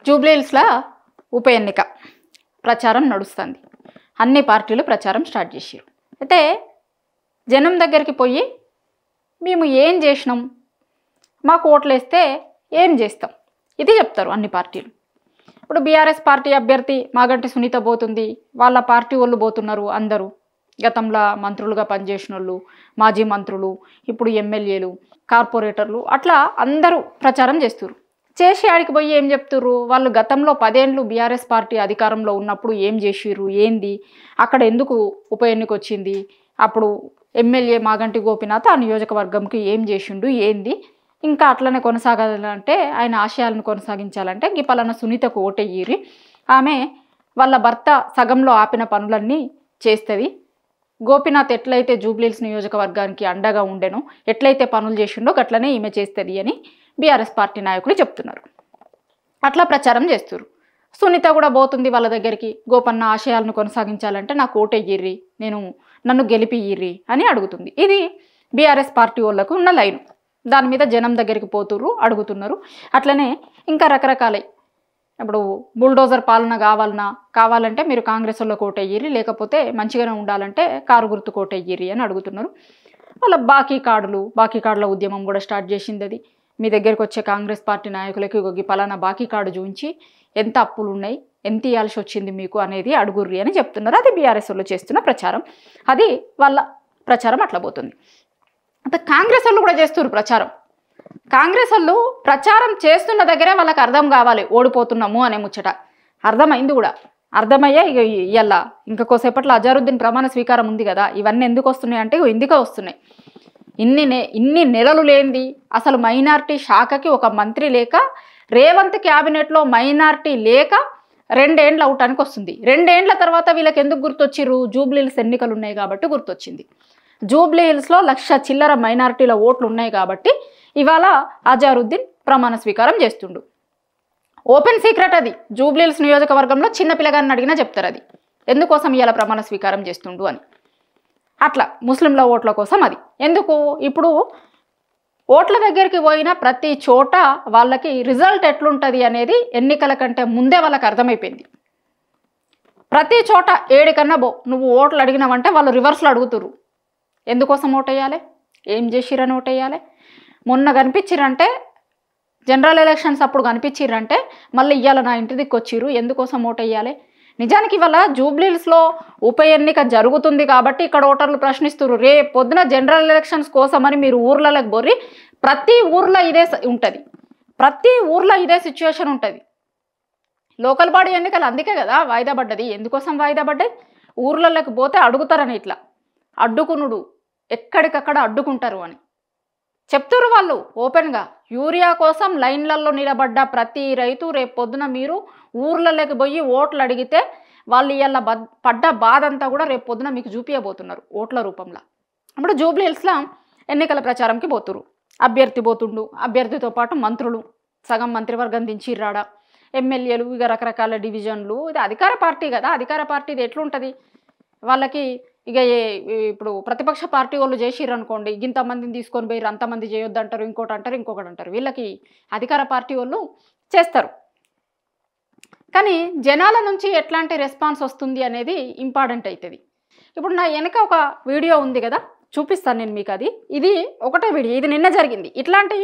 జూబ్లీహిల్స్లో ఉప ఎన్నిక ప్రచారం నడుస్తుంది. అన్ని పార్టీలు ప్రచారం స్టార్ట్ చేశారు. అయితే జనం దగ్గరికి పోయి మేము ఏం చేసినాం, మాకు ఓట్లేస్తే ఏం చేస్తాం ఇది చెప్తారు అన్ని పార్టీలు. ఇప్పుడు బీఆర్ఎస్ పార్టీ అభ్యర్థి మాగంటి సునీత పోతుంది, వాళ్ళ పార్టీ వాళ్ళు పోతున్నారు. అందరూ గతంలో మంత్రులుగా పనిచేసిన వాళ్ళు, మాజీ మంత్రులు, ఇప్పుడు ఎమ్మెల్యేలు, కార్పొరేటర్లు, అట్లా అందరూ ప్రచారం చేస్తున్నారు. చేసి ఆడికి పోయి ఏం చెప్తుర్రు, వాళ్ళు గతంలో 10 ఏళ్ళు బీఆర్ఎస్ పార్టీ అధికారంలో ఉన్నప్పుడు ఏం చేసిర్రు, ఏంది అక్కడ ఎందుకు ఉప ఎన్నిక వచ్చింది, అప్పుడు ఎమ్మెల్యే మాగంటి గోపీనాథ్ ఆ నియోజకవర్గంకి ఏం చేసిండు, ఏంది, ఇంకా అట్లనే కొనసాగాలంటే ఆయన ఆశయాలను కొనసాగించాలంటే గిపలన సునీతకు ఓటెయ్యిరి, ఆమె వాళ్ళ భర్త సగంలో ఆపిన పనులన్నీ చేస్తుంది, గోపీనాథ్ ఎట్లయితే జూబ్లీహిల్స్ నియోజకవర్గానికి అండగా ఉండెనో, ఎట్లయితే పనులు చేసిండో గట్లనే ఈమె చేస్తుంది అని బీఆర్ఎస్ పార్టీ నాయకులు చెప్తున్నారు. అట్లా ప్రచారం చేస్తున్నారు. సునీత కూడా పోతుంది వాళ్ళ దగ్గరికి, గోపన్న ఆశయాలను కొనసాగించాలంటే నాకు ఓటెయ్యిర్రి, నన్ను గెలిపియ్యిర్రి అని అడుగుతుంది. ఇది బీఆర్ఎస్ పార్టీ వాళ్ళకు ఉన్న లైను. దాని మీద జనం దగ్గరికి పోతుర్రు, అడుగుతున్నారు. అట్లనే ఇంకా రకరకాలై ఇప్పుడు బుల్డోజర్ పాలన కావాలంటే మీరు కాంగ్రెస్ వాళ్ళకు ఓటెయ్యిర్రి, లేకపోతే మంచిగానే ఉండాలంటే కారు గుర్తుకు ఓటెయ్యిర్రి అని అడుగుతున్నారు. వాళ్ళ బాకీ కార్డుల ఉద్యమం కూడా స్టార్ట్ చేసింది. అది మీ దగ్గరికి వచ్చే కాంగ్రెస్ పార్టీ నాయకులకి ఒక పలానా బాకీ కార్డు చూపించి ఎంత అప్పులు ఉన్నాయి, ఎంత ఇవ్వాల్సి వచ్చింది మీకు అనేది అడుగుర్రి అని చెప్తున్నారు. అది బీఆర్ఎస్ వాళ్ళు చేస్తున్న ప్రచారం. అది వాళ్ళ ప్రచారం అట్లా పోతుంది. అంటే కాంగ్రెస్ వాళ్ళు కూడా చేస్తున్నారు ప్రచారం. కాంగ్రెస్ వాళ్ళు ప్రచారం చేస్తున్న దగ్గరే వాళ్ళకి అర్థం కావాలి ఓడిపోతున్నాము అనే ముచ్చట. అర్థమైంది కూడా. అర్థమయ్యే ఇవాళ ఇంకా కోసేపట్లో అజారుద్దీన్ ప్రమాణ స్వీకారం ఉంది కదా, ఇవన్నీ ఎందుకు వస్తున్నాయి అంటే ఎందుకే వస్తున్నాయి. ఇన్ని నెలలు లేనిది అసలు మైనార్టీ శాఖకి ఒక మంత్రి లేక, రేవంత్ క్యాబినెట్లో మైనార్టీ లేక 2 ఏళ్ళు అవటానికి వస్తుంది. 2 ఏళ్ల తర్వాత వీళ్ళకి ఎందుకు గుర్తొచ్చిర్రు, జూబ్లీహిల్స్ ఎన్నికలు ఉన్నాయి కాబట్టి గుర్తొచ్చింది. జూబ్లీహిల్స్లో 1,00,000 చిల్లర మైనార్టీల ఓట్లు ఉన్నాయి కాబట్టి ఇవాళ అజారుద్దీన్ ప్రమాణ స్వీకారం చేస్తుండు. ఓపెన్ సీక్రెట్ అది. జూబ్లీహిల్స్ నియోజకవర్గంలో చిన్న పిల్లగాన్ని అడిగినా చెప్తారు అది ఎందుకోసం ఇవాళ ప్రమాణ స్వీకారం చేస్తుండు అని. అట్లా ముస్లింల ఓట్ల కోసం అది ఎందుకు. ఇప్పుడు ఓట్ల దగ్గరికి పోయిన ప్రతి చోట వాళ్ళకి రిజల్ట్ ఎట్లుంటుంది అనేది ఎన్నికల కంటే ముందే వాళ్ళకి అర్థమైపోయింది. ప్రతి చోట ఏడికన్నా నువ్వు ఓట్లు అడిగినావంటే వాళ్ళు రివర్స్లో అడుగుతురు, ఎందుకోసం ఓటేయాలి, ఏం చేసిరని ఓటేయాలి, మొన్న కనిపించిరంటే జనరల్ ఎలక్షన్స్ అప్పుడు కనిపించిరంటే మళ్ళీ ఇవాళ నా ఇంటి దిక్కు వచ్చిర్రు, ఎందుకోసం ఓటేయాలి. నిజానికి ఇవాళ జూబ్లీహిల్స్లో ఉప ఎన్నిక జరుగుతుంది కాబట్టి ఇక్కడ ఓటర్లు ప్రశ్నిస్తున్నారు. రేపు పొద్దున జనరల్ ఎలక్షన్స్ కోసమని మీరు ఊర్లలోకి బొర్రి ప్రతి ఊర్లో ఇదే ఉంటుంది, ప్రతి ఊర్లో ఇదే సిచ్యువేషన్ ఉంటుంది. లోకల్ బాడీ ఎన్నికలు అందుకే కదా వాయిదా పడ్డది. ఎందుకోసం వాయిదా పడ్డాయి, ఊర్లలోకి పోతే అడుగుతారని, ఇట్లా అడ్డుకునుడు ఎక్కడికక్కడ అడ్డుకుంటారు అని చెప్తున్నారు వాళ్ళు ఓపెన్గా. యూరియా కోసం లైన్లలో నిలబడ్డ ప్రతి రైతు రేపు పొద్దున మీరు ఊర్లలోకి పోయి ఓట్లు అడిగితే వాళ్ళు ఇవాళ పడ్డ బాధ అంతా కూడా రేపు పొద్దున మీకు చూపించబోతున్నారు ఓట్ల రూపంలో. ఇప్పుడు జూబ్లీహిల్స్లో ఎన్నికల ప్రచారంకి పోతురు, అభ్యర్థి పోతుండు, అభ్యర్థితో పాటు మంత్రులు సగం మంత్రివర్గం దించిర్రాడ, ఎమ్మెల్యేలు, ఇక రకరకాల డివిజన్లు. ఇది అధికార పార్టీ కదా, అధికార పార్టీది ఎట్లుంటుంది వాళ్ళకి. ఇక ఇప్పుడు ప్రతిపక్ష పార్టీ వాళ్ళు చేసిర్రు అనుకోండి, ఇంతమందిని తీసుకొని పోయి అంతమంది చేయొద్దు అంటారు, ఇంకొకటి అంటారు. వీళ్ళకి అధికార పార్టీ వాళ్ళు చేస్తారు. కానీ జనాల నుంచి ఎట్లాంటి రెస్పాన్స్ వస్తుంది అనేది ఇంపార్టెంట్ అవుతుంది. ఇప్పుడు నా వెనక ఒక వీడియో ఉంది కదా, చూపిస్తాను నేను మీకు. ఇది ఒకటే వీడియో, ఇది నిన్న జరిగింది. ఇట్లాంటి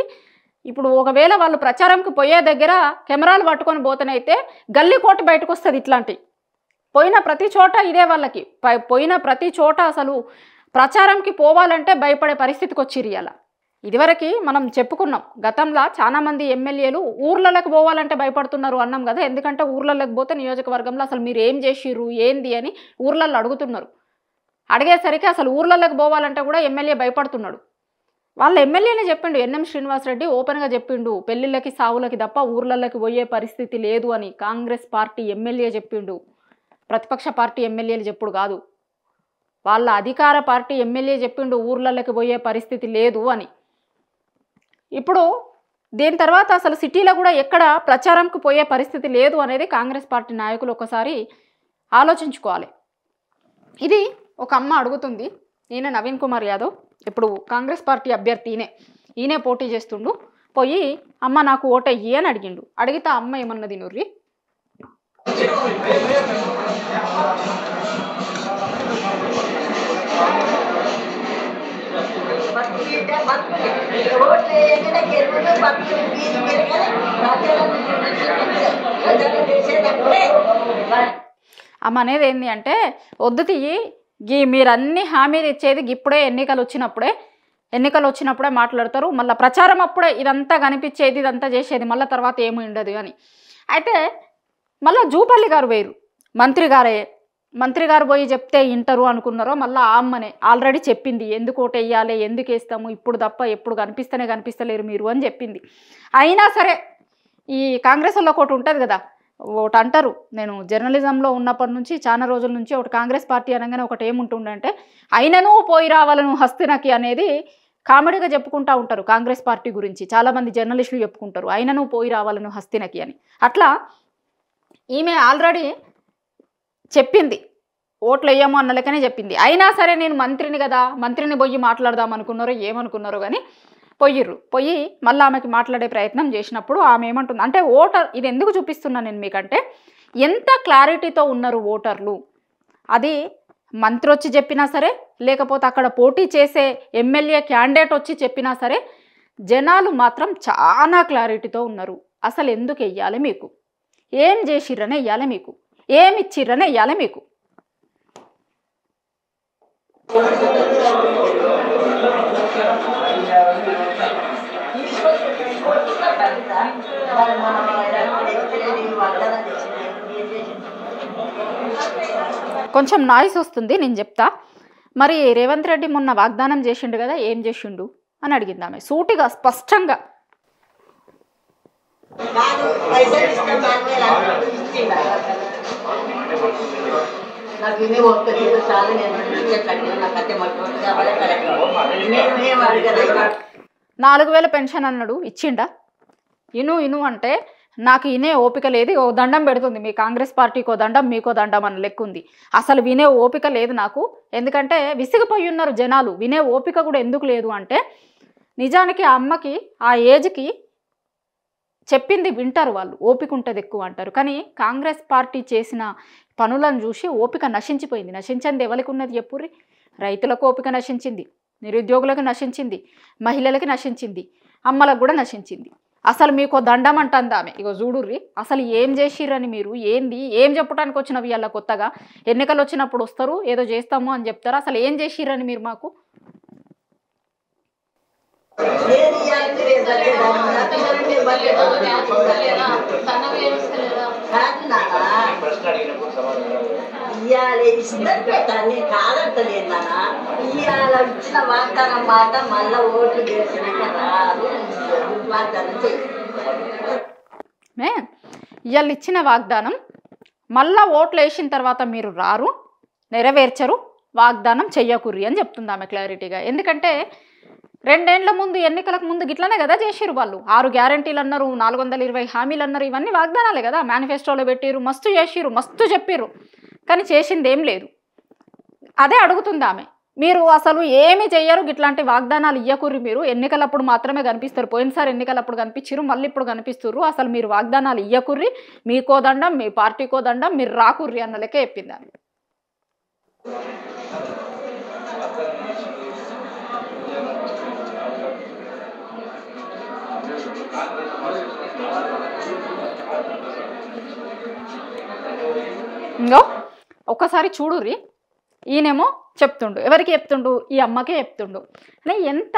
ఇప్పుడు ఒకవేళ వాళ్ళు ప్రచారంకి పోయే దగ్గర కెమెరాలు పట్టుకొని పోతేనైతే గల్లీ కోటి బయటకు వస్తుంది. ఇట్లాంటి పోయిన ప్రతి చోట ఇదే వాళ్ళకి. పోయిన ప్రతి చోట అసలు ప్రచారంకి పోవాలంటే భయపడే పరిస్థితికి వచ్చిర్రు ఇవాళ. ఇదివరకు మనం చెప్పుకున్నాం, గతంలో చాలామంది ఎమ్మెల్యేలు ఊర్లలోకి పోవాలంటే భయపడుతున్నారు అన్నాం కదా. ఎందుకంటే ఊర్లలోకి పోతే నియోజకవర్గంలో అసలు మీరు ఏం చేసిర్రు ఏంది అని ఊర్లలో అడుగుతున్నారు. అడిగేసరికి అసలు ఊర్లలోకి పోవాలంటే కూడా ఎమ్మెల్యే భయపడుతున్నాడు. వాళ్ళ ఎమ్మెల్యేనే చెప్పిండు, ఎన్ఎం శ్రీనివాసరెడ్డి ఓపెన్గా చెప్పిండు, పెళ్ళిళ్ళకి సావులకి తప్ప ఊర్లలోకి పోయే పరిస్థితి లేదు అని కాంగ్రెస్ పార్టీ ఎమ్మెల్యే చెప్పిండు. ప్రతిపక్ష పార్టీ ఎమ్మెల్యేలు చెప్పుడు కాదు, వాళ్ళ అధికార పార్టీ ఎమ్మెల్యే చెప్పిండు ఊర్లలోకి పోయే పరిస్థితి లేదు అని. ఇప్పుడు దీని తర్వాత అసలు సిటీలో కూడా ఎక్కడ ప్రచారంకి పోయే పరిస్థితి లేదు అనేది కాంగ్రెస్ పార్టీ నాయకులు ఒకసారి ఆలోచించుకోవాలి. ఇది ఒక అమ్మ అడుగుతుంది. ఈయన నవీన్ కుమార్ యాదవ్, ఇప్పుడు కాంగ్రెస్ పార్టీ అభ్యర్థి ఈయనే పోటీ చేస్తుండు. పోయి అమ్మ నాకు ఓటయ్యి అని అడిగిండు. అడిగితే అమ్మ ఏమన్నది నూర్రి, అమ్మ అనేది ఏంటి అంటే, వద్దు తీయి మీరు అన్ని హామీలు ఇచ్చేది ఇప్పుడే ఎన్నికలు వచ్చినప్పుడే మాట్లాడతారు, మళ్ళీ ప్రచారం అప్పుడే ఇదంతా కనిపించేది, ఇదంతా చేసేది, మళ్ళీ తర్వాత ఏమీ ఉండదు అని. అయితే మళ్ళీ జూపల్లి గారు వేరు, మంత్రి గారు పోయి చెప్తే ఇంటరు అనుకున్నారో, మళ్ళీ ఆ అమ్మనే ఆల్రెడీ చెప్పింది ఎందుకు ఓటు వేయాలి, ఎందుకు వేస్తాము, ఇప్పుడు తప్ప ఎప్పుడు కనిపిస్తలేరు మీరు అని చెప్పింది. అయినా సరే ఈ కాంగ్రెస్ వాళ్ళ ఒకటి ఉంటుంది కదా, ఒకటి అంటారు, నేను జర్నలిజంలో ఉన్నప్పటి నుంచి చాలా రోజుల నుంచి ఒకటి కాంగ్రెస్ పార్టీ అనగానే ఒకటి ఏముంటుండంటే, అయినను పోయి రావాలను హస్తినకి అనేది కామెడీగా చెప్పుకుంటూ ఉంటారు కాంగ్రెస్ పార్టీ గురించి. చాలామంది జర్నలిస్టులు చెప్పుకుంటారు అయినను పోయి రావాలను హస్తినకి అని. అట్లా ఈమె ఆల్రెడీ చెప్పింది, ఓట్లు వేయము అన్న లెక్కనే చెప్పింది. అయినా సరే నేను మంత్రిని కదా, మంత్రిని పోయి మాట్లాడదాం అనుకున్నారో ఏమనుకున్నారో కానీ పోయి మళ్ళీ ఆమెకి మాట్లాడే ప్రయత్నం చేసినప్పుడు ఆమె ఏమంటుంది అంటే, ఓటర్ ఇది ఎందుకు చూపిస్తున్నాను నేను మీకంటే, ఎంత క్లారిటీతో ఉన్నారు ఓటర్లు. అది మంత్రి వచ్చి చెప్పినా సరే, లేకపోతే అక్కడ పోటీ చేసే ఎమ్మెల్యే క్యాండిడేట్ వచ్చి చెప్పినా సరే, జనాలు మాత్రం చాలా క్లారిటీతో ఉన్నారు. అసలు ఎందుకు వెయ్యాలి మీకు, ఏం చేసిర్రనే వెయ్యాలి మీకు, ఏమి ఇచ్చిర్రనే వెయ్యాలి మీకు. కొంచెం నాయిస్ వస్తుంది, నేను చెప్తా. మరి రేవంత్ రెడ్డి మొన్న వాగ్దానం చేసిండు కదా, ఏం చేసిండు అని అడిగింది ఆమె సూటిగా స్పష్టంగా. నాకు ఇదే ఒక్కలేదు చాలు, నేను 4000 పెన్షన్ అన్నాడు, ఇచ్చిండా? ఇను అంటే నాకు వినే ఓపిక లేదు, ఓ దండం పెడుతుంది మీ కాంగ్రెస్ పార్టీకో దండం మీకో దండం అని లెక్క ఉంది. అసలు వినే ఓపిక లేదు నాకు, ఎందుకంటే విసిగిపోయి ఉన్నారు జనాలు. వినే ఓపిక కూడా ఎందుకు లేదు అంటే, నిజానికి ఆ అమ్మకి ఆ ఏజ్కి చెప్పింది వింటారు వాళ్ళు, ఓపిక ఉంటుంది ఎక్కువ అంటారు. కానీ కాంగ్రెస్ పార్టీ చేసిన పనులను చూసి ఓపిక నశించిపోయింది. నశించింది ఎవరికి ఉన్నది చెప్పుర్రి? రైతులకు ఓపిక నశించింది, నిరుద్యోగులకు నశించింది, మహిళలకి నశించింది, అమ్మలకు కూడా నశించింది. అసలు మీకు దండం అంటుంది ఆమె. ఇగో చూడుర్రి, అసలు ఏం చేసిర్రని మీరు, ఏం చెప్పడానికి వచ్చినవి అలా కొత్తగా? ఎన్నికలు వచ్చినప్పుడు వస్తారు, ఏదో చేస్తాము అని చెప్తారు. అసలు ఏం చేసిర్రని మీరు మాకు? ఇచ్చిన వాగ్దానం మాట మళ్ళా ఓట్లు చేసినాక రాదు. ఇవాళ ఇచ్చిన వాగ్దానం మళ్ళా ఓట్లు వేసిన తర్వాత మీరు రారు, నెరవేర్చరు, వాగ్దానం చెయ్యకుర్రి అని చెప్తుంది ఆమె క్లారిటీగా. ఎందుకంటే 2 ఏళ్ల ముందు ఎన్నికలకు ముందు గిట్లనే కదా చేసిరు వాళ్ళు. 6 గ్యారంటీలు అన్నారు, 420 హామీలు అన్నారు, ఇవన్నీ వాగ్దానాలే కదా. మేనిఫెస్టోలో పెట్టిరు, మస్తు చేసిరు, మస్తు చెప్పిర్రు, కానీ చేసింది ఏం లేదు. అదే అడుగుతుంది ఆమె, మీరు అసలు ఏమి చెయ్యరు, ఇట్లాంటి వాగ్దానాలు ఇయ్యకుర్రి, మీరు ఎన్నికలప్పుడు మాత్రమే కనిపిస్తారు. పోయినసారి ఎన్నికలప్పుడు కనిపించారు, మళ్ళీ ఇప్పుడు కనిపిస్తుర్రు. అసలు మీరు వాగ్దానాలు ఇయ్యకుర్రి, మీకో దండం, మీ పార్టీకో దండం, మీరు రాకుర్రి అన్న లెక్క చెప్పింది ఆమె. ఇంకో ఒక్కసారి చూడుర్రి, ఈయనేమో చెప్తుండు, ఎవరికి చెప్తుండు? ఈ అమ్మకే చెప్తుండు. అని ఎంత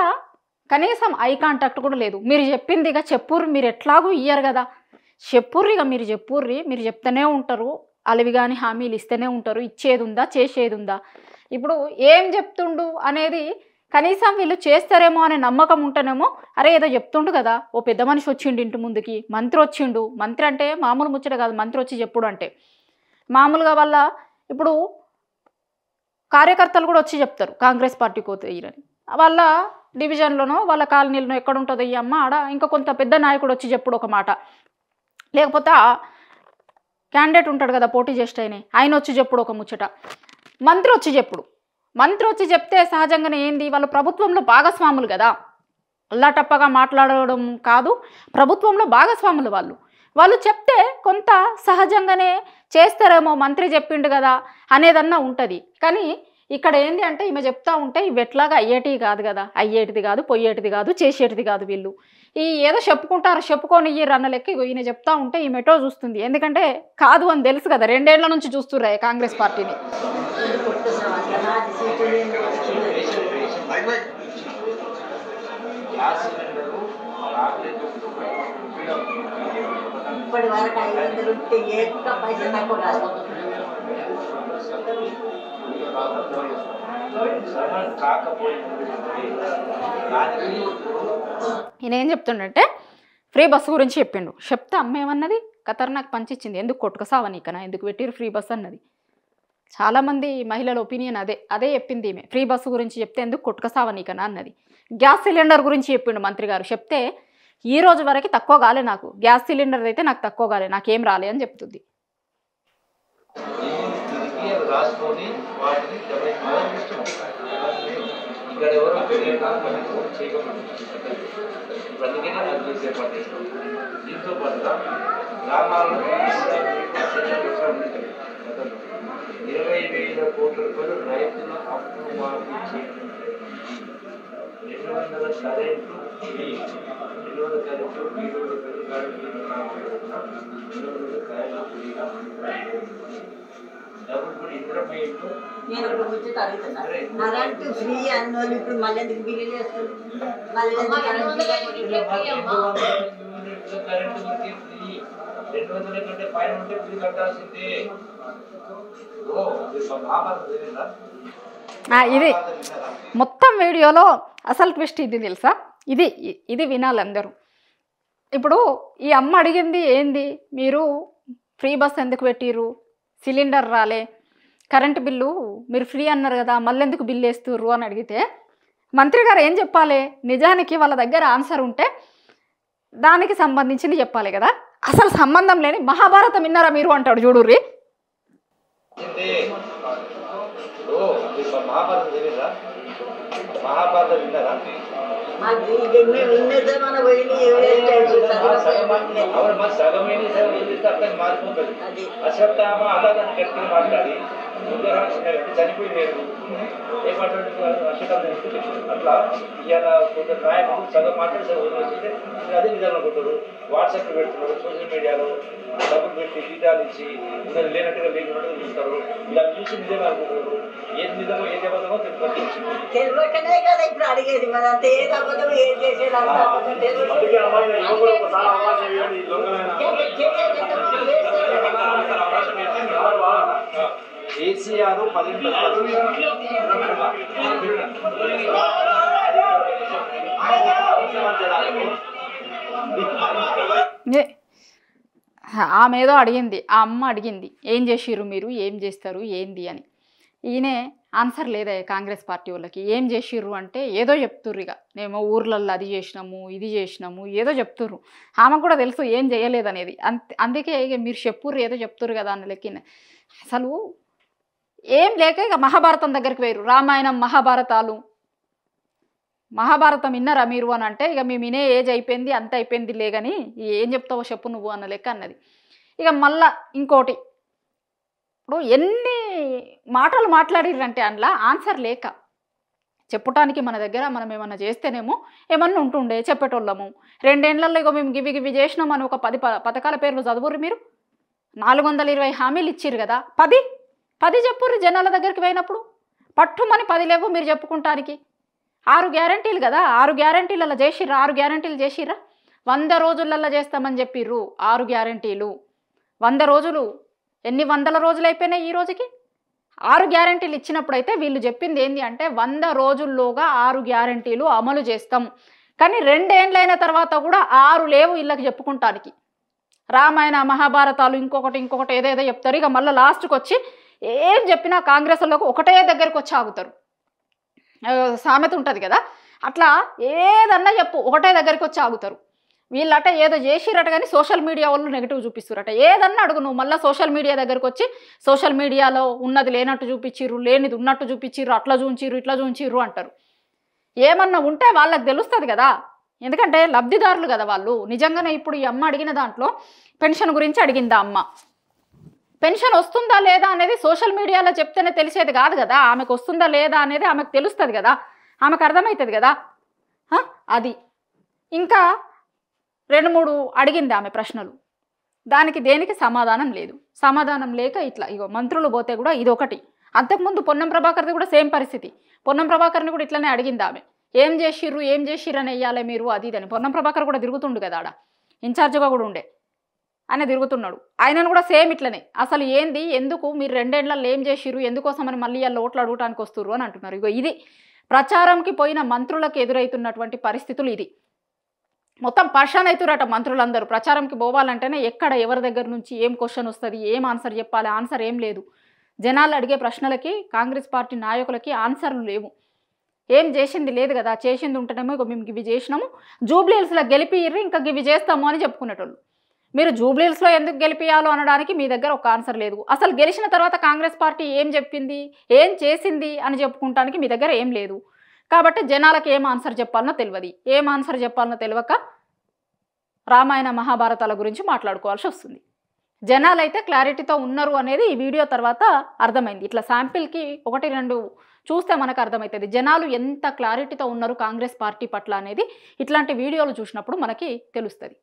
కనీసం ఐ కాంటాక్ట్ కూడా లేదు. మీరు చెప్పింది ఇక చెప్పుర్రి, మీరు ఎట్లాగూ ఇయ్యరు కదా, చెప్పుర్రి, ఇక మీరు చెప్పుర్రి, మీరు చెప్తూనే ఉంటారు, అలివి కానీ హామీలు ఇస్తూనే ఉంటారు, ఇచ్చేది ఉందా, చేసేది ఉందా? ఇప్పుడు ఏం చెప్తుండు అనేది కనీసం వీళ్ళు చేస్తారేమో అనే నమ్మకం ఉంటేనేమో, అరే ఏదో చెప్తుండు కదా, ఓ పెద్ద మనిషి వచ్చిండు ఇంటి ముందుకి, మంత్రి వచ్చిండు, మంత్రి అంటే మామూలు ముచ్చట కాదు, మంత్రి వచ్చి చెప్పుడు అంటే మామూలుగా వాళ్ళ ఇప్పుడు కార్యకర్తలు కూడా వచ్చి చెప్తారు కాంగ్రెస్ పార్టీకి పోతారని. వాళ్ళ డివిజన్లోనో వాళ్ళ కాలనీలోనో ఎక్కడ ఉంటుందో ఈ అమ్మ ఆడ ఇంకా కొంత పెద్ద నాయకుడు వచ్చి చెప్పుడు ఒక మాట, లేకపోతే క్యాండిడేట్ ఉంటాడు కదా పోటీ చేస్తే ఆయన వచ్చి చెప్పుడు ఒక ముచ్చట, మంత్రి వచ్చి చెప్పుడు. మంత్రి వచ్చి చెప్తే సహజంగానే ఏంది, వాళ్ళు ప్రభుత్వంలో భాగస్వాములు కదా, అల్లాటప్పగా మాట్లాడడం కాదు. ప్రభుత్వంలో భాగస్వాములు వాళ్ళు చెప్తే కొంత సహజంగానే చేస్తారేమో, మంత్రి చెప్పిండు కదా అనేదన్నా ఉంటుంది. కానీ ఇక్కడ ఏంటి అంటే ఈమె చెప్తా ఉంటే ఇవి ఎట్లాగా అయ్యేటివి కాదు కదా, అయ్యేటిది కాదు, పొయ్యేటిది కాదు, చేసేటిది కాదు. వీళ్ళు ఈ ఏదో చెప్పుకుంటారు, చెప్పుకొని ఇయ్యరు అన్న లెక్క ఈయన చెప్తా ఉంటే ఈమెటో చూస్తుంది. ఎందుకంటే కాదు అని తెలుసు కదా, 2 ఏళ్ల నుంచి చూస్తుర్రా కాంగ్రెస్ పార్టీని. ఇప్పటి వరకు 500 ఉంటే ఏక పైసా తక్కువ కాదు. ఈయన ఏం చెప్తుండంటే ఫ్రీ బస్సు గురించి చెప్తే అమ్మేమన్నది ఖతర్నాక్ పంచిచ్చింది. ఎందుకు కొట్టుకసావా నీకనా, ఎందుకు పెట్టిరు ఫ్రీ బస్సు అన్నది. చాలామంది మహిళల ఒపీనియన్ అదే చెప్పింది ఈమె. ఫ్రీ బస్సు గురించి చెప్తే ఎందుకు కొట్టుకసావా నీకనా అన్నది. గ్యాస్ సిలిండర్ గురించి చెప్పిండు మంత్రి గారు. చెప్తే ఈ రోజు వరకు తక్కువ కాలే, నాకు గ్యాస్ సిలిండర్ అయితే నాకు తక్కువ కాలే, నాకేం రాలే అని చెప్తుంది. దీంతో పాటుగా గ్రామాల్లో 20,000 కోట్ల రూపాయలు రైతుల అప్పు మాఫీ చేయడం, 200 current free, 200 current free, 200 current ఫ్రీగా డబ్బులు కూడా ఇంద్రమయ్యంతో. నేను ఒక ముచ్చట అడుగుతున్నా, కరెంటు ఫ్రీ అన్నోళ్ళు ఇప్పుడు మళ్ళీ ఎందుకు బిల్లు చేస్తారు? మళ్ళీ ఎందుకు కరెంటు కరెంటు ఫ్రీ, 200 కంటే పైన ఉంటే ఫ్రీ కట్టాల్సిందే. ఇది మొత్తం వీడియోలో అసలు ట్విస్ట్ ఇది తెలుసా, ఇది వినాలి అందరూ. ఇప్పుడు ఈ అమ్మ అడిగింది ఏంది, మీరు ఫ్రీ బస్ ఎందుకు పెట్టిరు, సిలిండర్ రాలే, కరెంటు బిల్లు మీరు ఫ్రీ అన్నారు కదా, మళ్ళీ ఎందుకు బిల్లు వేస్తుర్రు అని అడిగితే మంత్రి గారు ఏం చెప్పాలి? నిజానికి వాళ్ళ దగ్గర ఆన్సర్ ఉంటే దానికి సంబంధించింది చెప్పాలి కదా. అసలు సంబంధం లేని మహాభారతం విన్నారా మీరు అంటాడు చూడుర్రి. మహాభారతం విన్నారా? సగమైన అర్థం మారిపోతుంది. అశ్వత్థామ అలాగని గట్టిగా మాట్లాడి చనిపోయింది ఏమంటాడు అశ్వత్థామ అట్లా ఇవాళ కొందరు నాయకులు సగం మాట్లాడి సగం వదిలేస్తే అదే విధానం అనుకుంటారు. వాట్సాప్లో పెడుతున్నారు, సోషల్ మీడియాలో డబ్బులు పెట్టి జీతాలు ఇచ్చి ఉన్నది లేనట్టుగా లేకున్నట్టుగా చూస్తారు. ఇలా చూసి నిజంగా అనుకుంటున్నారు. ఏది నిజమో ఏది అబద్ధమో తెలియకనే కదా ఇప్పుడు అడిగేది. మరి అంత ఏది అబద్ధం ఏది చేసేది అంత అబద్ధం కేసీఆర్ 10 ఆమె ఏదో అడిగింది, ఆ అమ్మ అడిగింది ఏం చేసిర్రు మీరు, ఏం చేస్తారు ఏంది అని. ఈయనే ఆన్సర్ లేదా కాంగ్రెస్ పార్టీ వాళ్ళకి. ఏం చేసిర్రు అంటే ఏదో చెప్తుర్రు, ఇక మేము ఊర్లల్లో అది చేసినాము ఇది చేసినాము ఏదో చెప్తుర్రు. ఆమెకు కూడా తెలుసు ఏం చేయలేదనేది. అందుకే ఇక మీరు చెప్పుర్రు ఏదో చెప్తుర్రు కదా అన్న లెక్కిన. అసలు ఏం లేక ఇక మహాభారతం దగ్గరికి పోయారు. రామాయణం మహాభారతాలు, మహాభారతం విన్నారా మీరు అని అంటే ఇక మేము వినే ఏజ్ అయిపోయింది, అంత అయిపోయింది లేదని ఏం చెప్తావో చెప్పు నువ్వు అన్న లెక్క అన్నది. ఇక మళ్ళా ఇంకోటి, ఇప్పుడు ఎన్ని మాటలు మాట్లాడిర్రంటే అందులో ఆన్సర్ లేక చెప్పటానికి మన దగ్గర మనం ఏమన్నా చేస్తేనేమో ఏమన్నా ఉంటుండే చెప్పేటోళ్ళము. 2 ఏళ్లలో ఇక మేము గివి చేసినామని ఒక 10 పథకాల పేర్లు చదువుర్రు మీరు. 420 హామీలు ఇచ్చిర్రు కదా, 10 చెప్పుర్రు జనాల దగ్గరికి పోయినప్పుడు. పట్టుమని 10 లేవు మీరు చెప్పుకుంటానికి. 6 గ్యారంటీలు కదా, 6 గ్యారంటీలలో చేసిర్రా? 6 గ్యారంటీలు చేసిర్రా? 100 రోజులల్లో చేస్తామని చెప్పిర్రు 6 గ్యారంటీలు. 100 రోజులు ఎన్ని వందల రోజులు అయిపోయినాయి ఈ రోజుకి. 6 గ్యారంటీలు ఇచ్చినప్పుడైతే వీళ్ళు చెప్పింది ఏంటి అంటే 100 రోజుల్లోగా 6 గ్యారంటీలు అమలు చేస్తాం. కానీ 2 ఏళ్ళైన తర్వాత కూడా 6 లేవు వీళ్ళకి చెప్పుకుంటానికి. రామాయణ మహాభారతాలు ఇంకొకటి ఏదేదో చెప్తారు. ఇక మళ్ళీ లాస్ట్కి వచ్చి ఏం చెప్పినా కాంగ్రెస్ వాళ్ళకు ఒకటే దగ్గరికి వచ్చి ఆగుతారు. సామెత ఉంటుంది కదా, అట్లా ఏదన్నా చెప్పు ఒకటే దగ్గరికి వచ్చి ఆగుతారు. వీళ్ళట ఏదో చేసిరట కానీ సోషల్ మీడియా వాళ్ళు నెగిటివ్ చూపిస్తురట. ఏదన్నా అడుగు నువ్వు మళ్ళీ సోషల్ మీడియా దగ్గరికి వచ్చి సోషల్ మీడియాలో ఉన్నది లేనట్టు చూపించిర్రు, లేనిది ఉన్నట్టు చూపించిర్రు, అట్లా చూంచిర్రు ఇట్లా చూంచిర్రు అంటారు. ఏమన్నా ఉంటే వాళ్ళకి తెలుస్తుంది కదా. ఎందుకంటే లబ్ధిదారులు కదా వాళ్ళు. నిజంగానే ఇప్పుడు ఈ అమ్మ అడిగిన దాంట్లో పెన్షన్ గురించి అడిగిందా అమ్మ. పెన్షన్ వస్తుందా లేదా అనేది సోషల్ మీడియాలో చెప్తేనే తెలిసేది కాదు కదా. ఆమెకు వస్తుందా లేదా అనేది ఆమెకు తెలుస్తుంది కదా, ఆమెకు అర్థమవుతుంది కదా. అది ఇంకా 2-3 అడిగింది ఆమె ప్రశ్నలు, దానికి దేనికి సమాధానం లేదు. సమాధానం లేక ఇట్లా ఇగో మంత్రులు పోతే కూడా ఇది ఒకటి. అంతకుముందు పొన్నం ప్రభాకర్ది కూడా సేమ్ పరిస్థితి. పొన్నం ప్రభాకర్ని కూడా ఇట్లనే అడిగింది ఆమె, ఏం చేసిర్రు అని వెయ్యాలి మీరు అది ఇదని. పొన్నం ప్రభాకర్ కూడా తిరుగుతుండు కదా ఆడ, ఇన్ఛార్జ్గా కూడా ఉండే ఆయన తిరుగుతున్నాడు. ఆయనను కూడా సేమ్ ఇట్లనే, అసలు ఏంది ఎందుకు మీరు 2 ఏళ్లలో ఏం చేసిర్రు, ఎందుకోసమని మళ్ళీ వాళ్ళు ఓట్లు అడగటానికి వస్తుర్రు అని అంటున్నారు. ఇగో ఇది ప్రచారంకి పోయిన మంత్రులకు ఎదురవుతున్నటువంటి పరిస్థితులు. ఇది మొత్తం పర్షాన్ అవుతురట మంత్రులందరూ. ప్రచారంకి పోవాలంటేనే ఎక్కడ ఎవరి దగ్గర నుంచి ఏం క్వశ్చన్ వస్తుంది, ఏం ఆన్సర్ చెప్పాలి, ఆన్సర్ ఏం లేదు. జనాలు అడిగే ప్రశ్నలకి కాంగ్రెస్ పార్టీ నాయకులకి ఆన్సర్లు లేవు. ఏం చేసింది లేదు కదా, చేసింది ఉంటేనేమో ఇక మేము ఇవి చేసినాము, జూబ్లీహిల్స్లో గెలిపిర్రు ఇంకా ఇవి చేస్తాము అని చెప్పుకునేటోళ్ళు. మీరు జూబ్లీహిల్స్లో ఎందుకు గెలిపియాలో అనడానికి మీ దగ్గర ఒక ఆన్సర్ లేదు. అసలు గెలిచిన తర్వాత కాంగ్రెస్ పార్టీ ఏం చెప్పింది, ఏం చేసింది అని చెప్పుకుంటానికి మీ దగ్గర ఏం లేదు. కాబట్టి జనాలకు ఏం ఆన్సర్ చెప్పాలనో తెలియదు. ఏం ఆన్సర్ చెప్పాలనో తెలియక రామాయణ మహాభారతాల గురించి మాట్లాడుకోవాల్సి వస్తుంది. జనాలు అయితే క్లారిటీతో ఉన్నారు అనేది ఈ వీడియో తర్వాత అర్థమైంది. ఇట్లా శాంపిల్కి 1-2 చూస్తే మనకు అర్థమవుతుంది జనాలు ఎంత క్లారిటీతో ఉన్నారు కాంగ్రెస్ పార్టీ పట్ల అనేది. ఇట్లాంటి వీడియోలు చూసినప్పుడు మనకి తెలుస్తుంది.